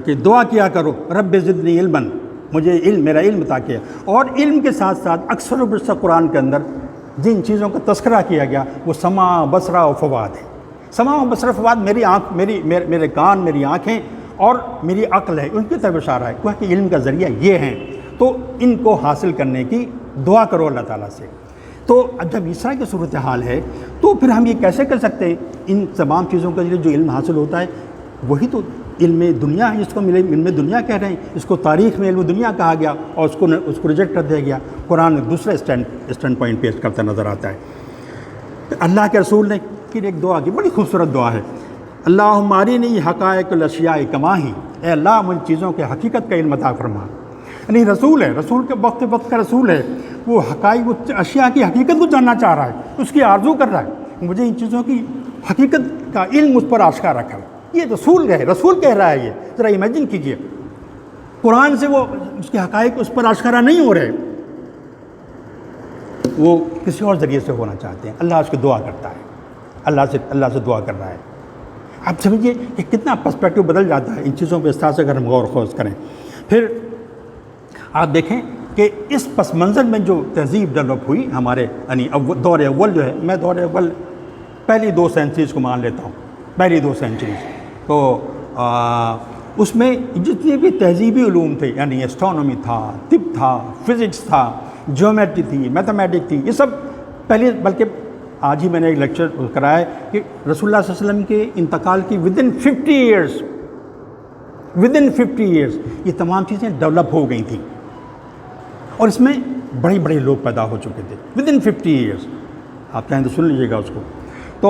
کہ دعا کیا کرو رب زدنی علما، مجھے میرا علم عطا کیا۔ اور علم کے ساتھ ساتھ اکثر و بیشتر قرآن کے اندر جن چیزوں کا تذکرہ کیا گیا وہ سمع، بصرہ و فؤاد ہے۔ سمع و بصرہ فؤاد میری آنکھ، میرے کان، میری آنکھیں اور میری عقل ہے، ان کی طرف اشارہ ہے، کیونکہ علم کا ذریعہ یہ ہیں، تو ان کو حاصل کرنے کی دعا کرو اللہ تعالیٰ سے۔ تو جب اس طرح کی صورتحال ہے تو پھر ہم یہ کیسے کر سکتے ہیں؟ ان تمام چیزوں کے ذریعے جو علم حاصل ہوتا ہے وہی تو علم دنیا ہے، جس کو علم دنیا کہہ رہے ہیں۔ اس کو تاریخ میں علم دنیا کہا گیا اور اس کو ریجیکٹ کر دیا گیا۔ قرآن نے دوسرا اسٹینڈ پوائنٹ پیش کرتا نظر آتا ہے۔ اللہ کے رسول نے پھر ایک دعا کی، بڑی خوبصورت دعا ہے، اللہم ارنی حقائق الاشیاء کما ہی، اے اللہ مجھ چیزوں کے حقیقت کا علم عطا فرما۔ یعنی رسول ہے، رسول کے وقت کا رسول ہے، وہ حقائق اشیاء کی حقیقت کو جاننا چاہ رہا ہے، اس کی آرزو کر رہا ہے، مجھے ان چیزوں کی حقیقت کا علم اس پر آشکار رکھا۔ یہ رسول کہہ رہا ہے، یہ ذرا امیجن کیجئے، قرآن سے وہ اس کے حقائق اس پر آشکارا نہیں ہو رہے، وہ کسی اور ذریعے سے ہونا چاہتے ہیں۔ اللہ اس کی دعا کرتا ہے، اللہ سے دعا کر رہا ہے۔ آپ سمجھیے کہ کتنا پرسپیکٹو بدل جاتا ہے ان چیزوں پہ اس طرح سے اگر ہم غور و خوض کریں۔ پھر آپ دیکھیں کہ اس پس منظر میں جو تہذیب ڈیولپ ہوئی ہمارے، یعنی دور اول جو ہے، میں دور اول پہلی 2 سینچریز کو مان لیتا ہوں، پہلی 2 سینچریز، تو اس میں جتنے بھی تہذیبی علوم تھے، یعنی اسٹرانومی تھا، طب تھا، فزکس تھا، جیومیٹری تھی، میتھمیٹک تھی، یہ سب پہلے، بلکہ آج ہی میں نے ایک لیکچر کرایا ہے کہ رسول اللہ صلی اللہ علیہ وسلم کے انتقال کی ودن 50 ایئرز یہ تمام چیزیں ڈیولپ ہو گئی تھیں، اور اس میں بڑے لوگ پیدا ہو چکے تھے ودن 50 ایئرز۔ آپ چاہیں تو سن لیجیے گا اس کو۔ تو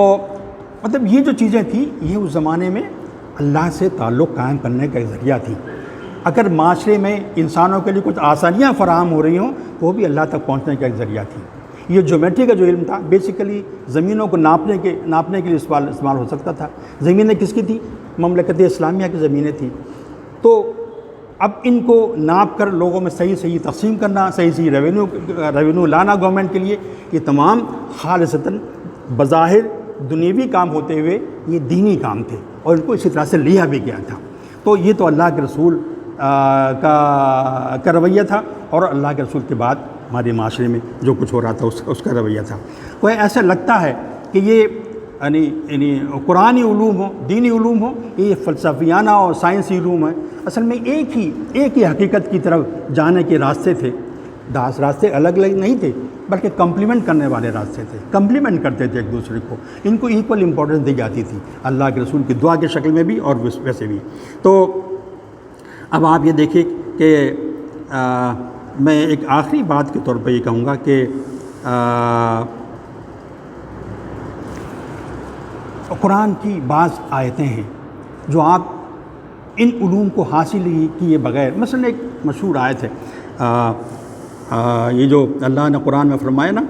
مطلب یہ جو چیزیں تھیں یہ اس زمانے میں اللہ سے تعلق قائم کرنے کا ایک ذریعہ تھی۔ اگر معاشرے میں انسانوں کے لیے کچھ آسانیاں فراہم ہو رہی ہوں وہ بھی اللہ تک پہنچنے کا ایک ذریعہ تھی۔ یہ جیومیٹری کا جو علم تھا بیسیکلی زمینوں کو ناپنے کے لیے استعمال ہو سکتا تھا۔ زمینیں کس کی تھی؟ مملکت اسلامیہ کی زمینیں تھیں۔ تو اب ان کو ناپ کر لوگوں میں صحیح تقسیم کرنا، صحیح ریونیو لانا گورنمنٹ کے لیے، یہ تمام خالصتاً بظاہر دنیوی کام ہوتے ہوئے یہ دینی کام تھے، اور ان کو اسی طرح سے لیا بھی گیا تھا۔ تو یہ تو اللہ کے رسول کا رویہ تھا، اور اللہ کے رسول کے بعد ہمارے معاشرے میں جو کچھ ہو رہا تھا اس کا رویہ تھا۔ کوئی ایسا لگتا ہے کہ یہ یعنی قرآنی علوم ہو، دینی علوم ہو، یہ فلسفیانہ اور سائنسی علوم ہے، اصل میں ایک ہی حقیقت کی طرف جانے کے راستے تھے۔ راستے الگ نہیں تھے، بلکہ کمپلیمنٹ کرنے والے راستے تھے، کمپلیمنٹ کرتے تھے ایک دوسرے کو، ان کو ایکول امپورٹنس دی جاتی تھی اللہ کے رسول کی دعا کی شکل میں بھی اور ویسے بھی۔ تو اب آپ یہ دیکھیں کہ میں ایک آخری بات کے طور پہ یہ کہوں گا کہ قرآن کی بعض آیتیں ہیں جو آپ ان علوم کو حاصل کیے بغیر، مثلا ایک مشہور آیت ہے، یہ جو اللہ نے قرآن میں فرمایا نا،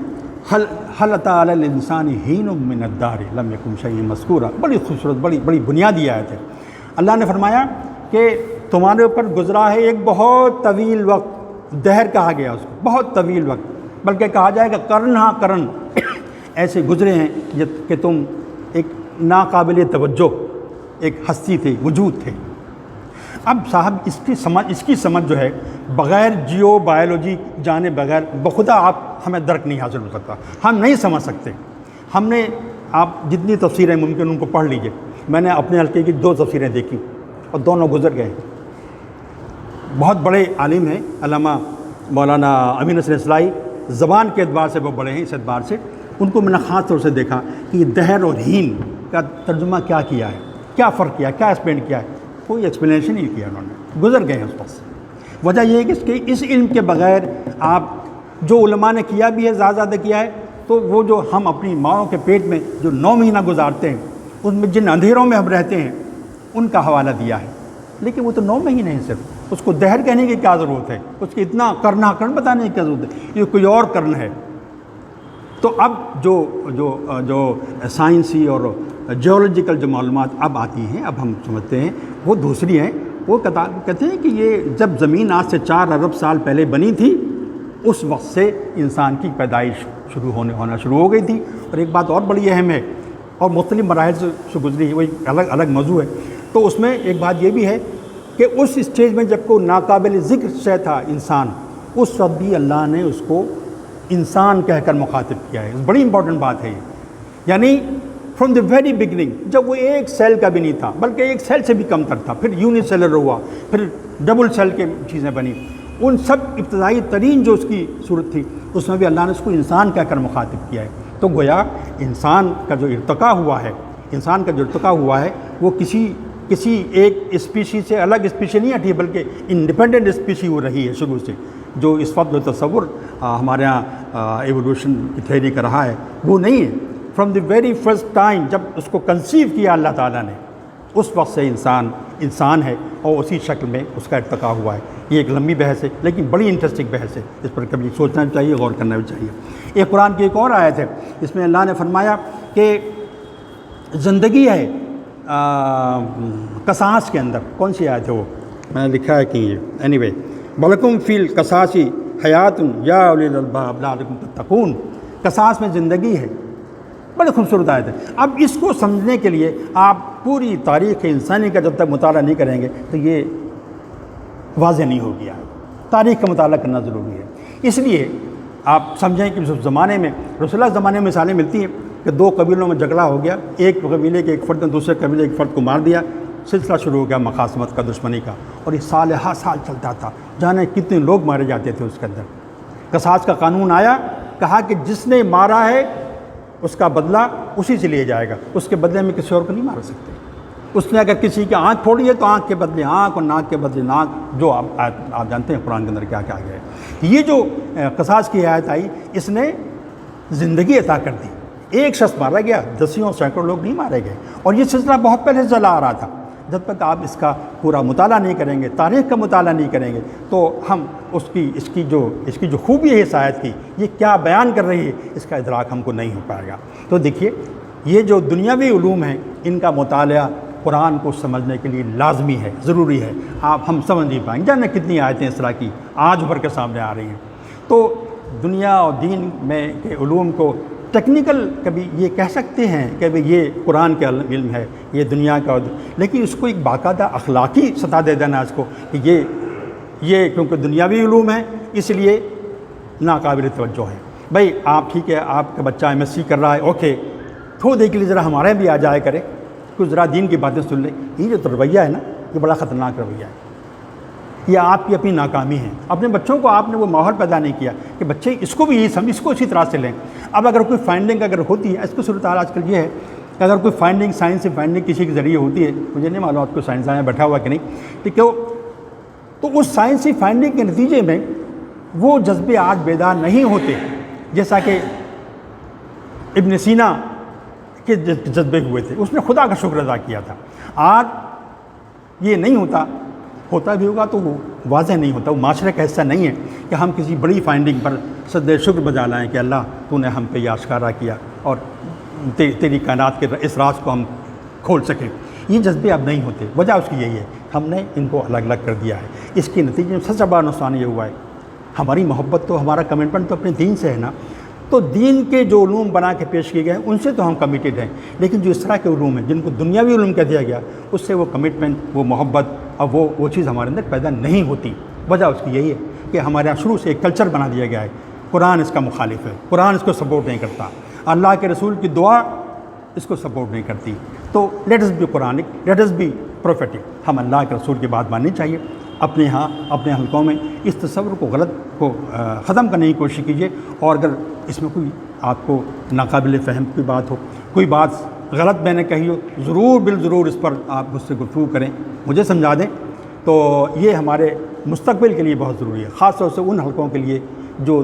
حل اتی علی الانسان حین من الدہر لم یکن شیئا مذکورا، بڑی خوبصورت، بڑی بنیادی آیت ہے۔ اللہ نے فرمایا کہ تمہارے اوپر گزرا ہے ایک بہت طویل وقت، دہر کہا گیا اس کو، بہت طویل وقت، بلکہ کہا جائے گا قرن ہاں قرن ایسے گزرے ہیں کہ تم ایک ناقابل توجہ ایک ہستی تھے، وجود تھے۔ اب صاحب اس کی سمجھ جو ہے بغیر جیو بایولوجی جانے بغیر بخدا ہمیں درک نہیں حاصل ہو سکتا، ہم نہیں سمجھ سکتے۔ آپ جتنی تفسیریں ممکن ان کو پڑھ لیجئے، میں نے اپنے حلقے کی 2 تفسیریں دیکھی اور دونوں گزر گئے۔ بہت بڑے عالم ہیں علامہ مولانا امین حسن اصلاحی، زبان کے اعتبار سے وہ بڑے ہیں، اس اعتبار سے ان کو میں نے خاص طور سے دیکھا کہ یہ دہر اور ہین کا ترجمہ کیا کیا ہے، کیا فرق کیا، کیا ایکسپلین کیا ہے، کوئی ایکسپلینیشن نہیں کیا انہوں نے، گزر گئے ہیں اس وقت۔ وجہ یہ ہے کہ اس علم کے بغیر آپ جو علماء نے کیا بھی ہے زیادہ کیا ہے، تو وہ جو ہم اپنی ماؤں کے پیٹ میں جو 9 مہینہ گزارتے ہیں، ان میں جن اندھیروں میں ہم رہتے ہیں ان کا حوالہ دیا ہے، لیکن وہ تو 9 مہینے ہیں صرف، اس کو دہر کہنے کی کیا ضرورت ہے، اس کی اتنا کرنا بتانے کی کیا ضرورت ہے، یہ کوئی اور کرن ہے۔ تو اب جو سائنسی اور جیولوجیکل جو معلومات اب آتی ہیں، اب ہم سمجھتے ہیں وہ دوسری ہیں۔ وہ کہتے ہیں کہ یہ جب زمین آج سے 4 ارب سال پہلے بنی تھی، اس وقت سے انسان کی پیدائش ہونا شروع ہو گئی تھی۔ اور ایک بات اور بڑی اہم ہے اور مختلف مراحل سے گزری ہے، وہ ایک الگ موضوع ہے۔ تو اس میں ایک بات یہ بھی ہے کہ اس اسٹیج میں جب کوئی ناقابل ذکر شے تھا انسان، اس وقت بھی اللہ نے اس کو انسان کہہ کر مخاطب کیا ہے۔ بڑی امپورٹنٹ بات ہے یہ، یعنی فرام دی ویری بگننگ، جب وہ ایک سیل کا بھی نہیں تھا بلکہ ایک سیل سے بھی کم تر تھا، پھر یونی سیلر ہوا، پھر ڈبل سیل کے چیزیں بنی، ان سب ابتدائی ترین جو اس کی صورت تھی اس میں بھی اللہ نے اس کو انسان کہہ کر مخاطب کیا ہے۔ تو گویا انسان کا جو ارتقا ہوا ہے وہ کسی ایک اسپیشی سے الگ اسپیشی نہیں ہٹی، بلکہ انڈیپینڈنٹ اسپیشی وہ رہی ہے شروع سے۔ جو اس وقت جو تصور ہمارے ہاں ایوولوشن کی تھیوری کا رہا ہے وہ نہیں ہے۔ From the very first time جب اس کو کنسیو کیا اللہ تعالیٰ نے، اس وقت سے انسان ہے اور اسی شکل میں اس کا ارتقا ہوا ہے۔ یہ ایک لمبی بحث ہے لیکن بڑی انٹرسٹنگ بحث ہے، اس پر کبھی سوچنا بھی چاہیے، غور کرنا بھی چاہیے۔ ایک قرآن کی ایک اور آیت ہے، اس میں اللہ نے فرمایا کہ زندگی ہے قصاص کے اندر۔ کون سی آیت ہے وہ؟ میں نے لکھا ہے کہ یہ اینی وے، بلکم فی القصاص حیات یا اولی الالباب لعلکم تتقون، قصاص میں زندگی ہے، بڑی خوبصورت آیت ہے۔ اب اس کو سمجھنے کے لیے آپ پوری تاریخ انسانی کا جب تک مطالعہ نہیں کریں گے تو یہ واضح نہیں ہو گیا ہے۔ تاریخ کا مطالعہ کرنا ضروری ہے۔ اس لیے آپ سمجھیں کہ اس زمانے میں رسول اللہ زمانے میں مثالیں ملتی ہیں کہ 2 قبیلوں میں جھگڑا ہو گیا، ایک قبیلے کے ایک فرد نے دوسرے قبیلے کے ایک فرد کو مار دیا، سلسلہ شروع ہو گیا مخاصمت کا، دشمنی کا، اور یہ سال چلتا تھا، جانے کتنے لوگ مارے جاتے تھے اس کے اندر۔ قصاص کا قانون آیا، کہا کہ جس نے مارا ہے اس کا بدلہ اسی سے لیا جائے گا، اس کے بدلے میں کسی اور کو نہیں مار سکتے۔ اس نے اگر کسی کی آنکھ پھوڑی ہے تو آنکھ کے بدلے آنکھ اور ناک کے بدلے ناک، جو آپ جانتے ہیں قرآن کے اندر کیا کیا گیا ہے۔ یہ جو قصاص کی آیت آئی، اس نے زندگی عطا کر دی۔ ایک شخص مارا گیا، دسیوں سینکڑوں لوگ نہیں مارے گئے، اور یہ سلسلہ بہت پہلے سے چلا آ رہا تھا۔ جب تک آپ اس کا پورا مطالعہ نہیں کریں گے، تاریخ کا مطالعہ نہیں کریں گے، تو ہم اس کی جو خوبی ہے اس آیت کی، یہ کیا بیان کر رہی ہے، اس کا ادراک ہم کو نہیں ہو پائے گا۔ تو دیکھیے، یہ جو دنیاوی علوم ہیں، ان کا مطالعہ قرآن کو سمجھنے کے لیے لازمی ہے، ضروری ہے۔ ہم سمجھ نہیں پائیں گے، جانے کتنی آیتیں اس طرح کی آج بھر کے سامنے آ رہی ہیں۔ تو دنیا اور دین میں کے علوم کو ٹیکنیکل کبھی یہ کہہ سکتے ہیں کہ یہ قرآن کا علم ہے، یہ دنیا کا، لیکن اس کو ایک باقاعدہ اخلاقی سطح دے دینا اس کو کہ یہ کیونکہ دنیاوی علوم ہے اس لیے ناقابل توجہ ہے۔ بھائی آپ ٹھیک ہے، آپ کا بچہ MSc کر رہا ہے، اوکے، تھوڑی دیر کے لیے ذرا ہمارے بھی آ جائے کرے، کچھ ذرا دین کی باتیں سن لیں۔ یہ جو رویہ ہے نا، یہ بڑا خطرناک رویہ ہے، یہ آپ کی اپنی ناکامی ہے۔ اپنے بچوں کو آپ نے وہ ماحول پیدا نہیں کیا کہ بچے اس کو بھی یہی سمجھ، اس کو اسی طرح سے لیں۔ اب اگر کوئی فائنڈنگ اگر ہوتی ہے، اس کو صورتحال آج کل یہ ہے کہ اگر کوئی فائنڈنگ، سائنسی فائنڈنگ کسی کے ذریعے ہوتی ہے، مجھے نہیں معلوم آپ کو سائنسدان بیٹھا ہوا کہ نہیں، ٹھیک ہے، تو اس سائنسی فائنڈنگ کے نتیجے میں وہ جذبے آج بیدار نہیں ہوتے جیسا کہ ابن سینا کے جذبے ہوئے تھے، اس نے خدا کا شکر ادا کیا تھا۔ آج یہ نہیں ہوتا بھی ہوگا تو وہ واضح نہیں ہوتا، وہ معاشرے کا حصہ نہیں ہے کہ ہم کسی بڑی فائنڈنگ پر سجدہ شکر بجا لائیں کہ اللہ تو نے ہم پہ یہ آشکارا کیا اور تیری کائنات کے اس راز کو ہم کھول سکیں۔ یہ جذبے اب نہیں ہوتے، وجہ اس کی یہی ہے ہم نے ان کو الگ الگ کر دیا ہے۔ اس کے نتیجے میں سب سے بڑا نقصان یہ ہوا ہے، ہماری محبت تو، ہمارا کمٹمنٹ تو اپنے دین سے ہے نا، تو دین کے جو علوم بنا کے پیش کیے گئے ہیں ان سے تو ہم کمیٹیڈ ہیں، لیکن جو اس طرح کے علوم ہیں جن کو دنیاوی علوم کہہ دیا گیا، اس سے وہ کمٹمنٹ، وہ محبت، اب وہ چیز ہمارے اندر پیدا نہیں ہوتی۔ وجہ اس کی یہی ہے کہ ہمارے یہاں شروع سے ایک کلچر بنا دیا گیا ہے، قرآن اس کا مخالف ہے، قرآن اس کو سپورٹ نہیں کرتا، اللہ کے رسول کی دعا اس کو سپورٹ نہیں کرتی۔ تو let us be Quranic, let us be prophetic, ہم اللہ کے رسول کی بات ماننی چاہیے۔ اپنے ہاں اپنے حلقوں میں اس تصور کو غلط کو ختم کرنے کی کوشش کیجیے، اور اگر اس میں کوئی آپ کو ناقابل فہم کوئی بات ہو، کوئی بات غلط میں نے کہی ہو، ضرور بالضرور اس پر آپ مجھ سے گفتگو کریں، مجھے سمجھا دیں، تو یہ ہمارے مستقبل کے لیے بہت ضروری ہے، خاص طور سے ان حلقوں کے لیے جو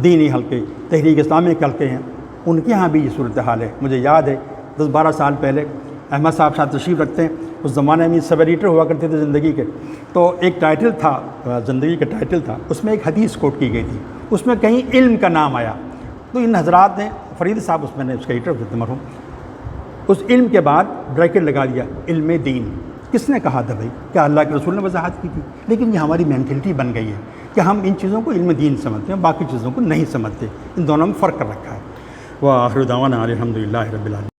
دینی حلقے، تحریک اسلامی کے حلقے ہیں، ان کے ہاں بھی یہ صورتحال ہے۔ مجھے یاد ہے 10-12 سال پہلے احمد صاحب شاید تشریف رکھتے ہیں، اس زمانے میں سب ایڈیٹر ہوا کرتے تھے زندگی کے، تو ایک ٹائٹل تھا، زندگی کا ٹائٹل تھا، اس میں ایک حدیث کوٹ کی گئی تھی، اس میں کہیں علم کا نام آیا، تو ان حضرات نے، فرید صاحب اس میں نے اس کا ایڈیٹر تھے مرحوم، اس علم کے بعد بریکٹ لگا دیا علم دین۔ کس نے کہا تھا بھائی؟ کیا اللہ کے رسول نے وضاحت کی تھی؟ لیکن یہ ہماری مینٹلٹی بن گئی ہے کہ ہم ان چیزوں کو علم دین سمجھتے ہیں، باقی چیزوں کو نہیں سمجھتے، ان دونوں میں فرق کر رکھا ہے۔ وآخر دعوانا الحمدللہ رب العالمین۔